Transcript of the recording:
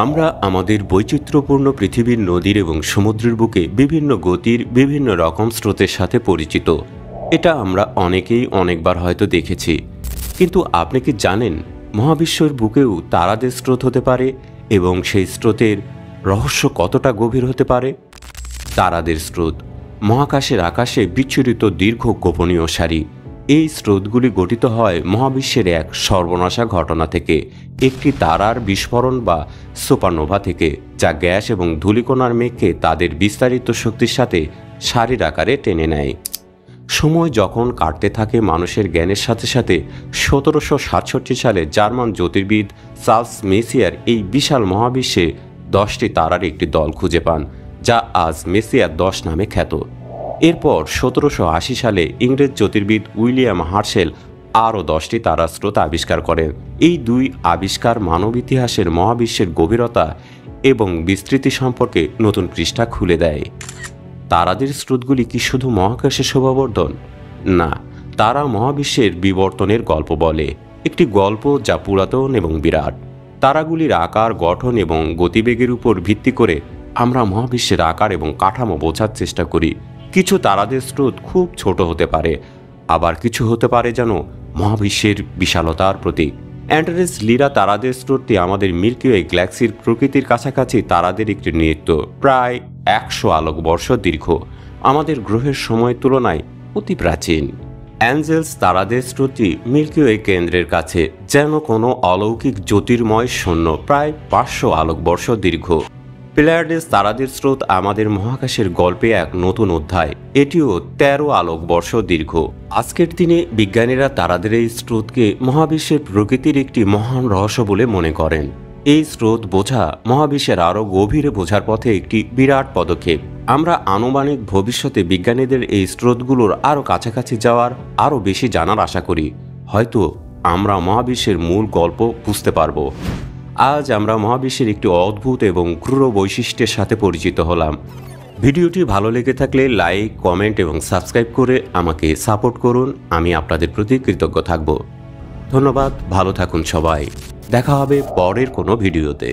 আমরা আমাদের বৈচিত্র্যপূর্ণ পৃথিবীর নদীর এবং সমুদ্রের বুকে বিভিন্ন গতির বিভিন্ন রকম স্রোতের সাথে পরিচিত। এটা আমরা অনেকেই অনেকবার হয়তো দেখেছি, কিন্তু আপনি কি জানেন মহাবিশ্বের বুকেও তারাদের স্রোত হতে পারে এবং সেই স্রোতের রহস্য কতটা গভীর হতে পারে? তারাদের স্রোত মহাকাশের আকাশে বিচ্ছুরিত দীর্ঘ গোপনীয় সারি। এই স্রোতগুলি গঠিত হয় মহাবিশ্বের এক সর্বনাশা ঘটনা থেকে, একটি তারার বিস্ফোরণ বা সুপারনোভা থেকে, যা গ্যাস এবং ধূলিকণার মেঘকে তাদের বিস্তারিত শক্তির সাথে সারির আকারে টেনে নেয়। সময় যখন কাটতে থাকে মানুষের জ্ঞানের সাথে সাথে 1767 সালে জার্মান জ্যোতির্বিদ চার্লস মেসিয়ার এই বিশাল মহাবিশ্বে 10টি তারার একটি দল খুঁজে পান, যা আজ মেসিয়ার 10 নামে খ্যাত। এরপর 1780 সালে ইংরেজ জ্যোতির্বিদ উইলিয়াম হার্শেল আরও 10টি তারার স্রোত আবিষ্কার করেন। এই দুই আবিষ্কার মানব ইতিহাসের মহাবিশ্বের গভীরতা এবং বিস্তৃতি সম্পর্কে নতুন পৃষ্ঠা খুলে দেয়। তারাদের স্রোতগুলি কি শুধু মহাকাশের শোভাবর্ধন? না, তারা মহাবিশ্বের বিবর্তনের গল্প বলে, একটি গল্প যা পুরাতন এবং বিরাট। তারাগুলির আকার, গঠন এবং গতিবেগের উপর ভিত্তি করে আমরা মহাবিশ্বের আকার এবং কাঠামো বোঝার চেষ্টা করি। কিছু তারাদের স্রোত খুব ছোট হতে পারে, আবার কিছু হতে পারে যেন মহাবিশ্বের বিশালতার প্রতীক। অ্যান্টারেস লিরা তারাদের স্রোতটি আমাদের মিল্কি ওয়ে গ্যালাক্সির প্রকৃতির কাছাকাছি তারাদের একটি নৃত্য, প্রায় 100 আলোকবর্ষ দীর্ঘ, আমাদের গ্রহের সময়ের তুলনায় অতি প্রাচীন। অ্যাঞ্জেলস তারাদের স্রোতটি মিল্কি ওয়ে কেন্দ্রের কাছে, যেন কোনো অলৌকিক জ্যোতির্ময় শূন্য, প্রায় 500 আলোকবর্ষ দীর্ঘ। প্লেয়ার্ডেস তারাদের স্রোত আমাদের মহাকাশের গল্পে এক নতুন অধ্যায়, এটিও 13 আলোকবর্ষ দীর্ঘ। আজকের দিনে বিজ্ঞানীরা তারাদের এই স্রোতকে মহাবিশ্বের প্রকৃতির একটি মহান রহস্য বলে মনে করেন। এই স্রোত বোঝা মহাবিশ্বের আরও গভীরে বোঝার পথে একটি বিরাট পদক্ষেপ। আমরা আনুমানিক ভবিষ্যতে বিজ্ঞানীদের এই স্রোতগুলোর আরও কাছাকাছি যাওয়ার, আরও বেশি জানার আশা করি। হয়তো আমরা মহাবিশ্বের মূল গল্প বুঝতে পারব। আজ আমরা মহাবিশ্বের একটি অদ্ভুত এবং ক্রূর বৈশিষ্ট্যের সাথে পরিচিত হলাম। ভিডিওটি ভালো লেগে থাকলে লাইক, কমেন্ট এবং সাবস্ক্রাইব করে আমাকে সাপোর্ট করুন। আমি আপনাদের প্রতি কৃতজ্ঞ থাকব। ধন্যবাদ, ভালো থাকুন সবাই। দেখা হবে পরের কোনো ভিডিওতে।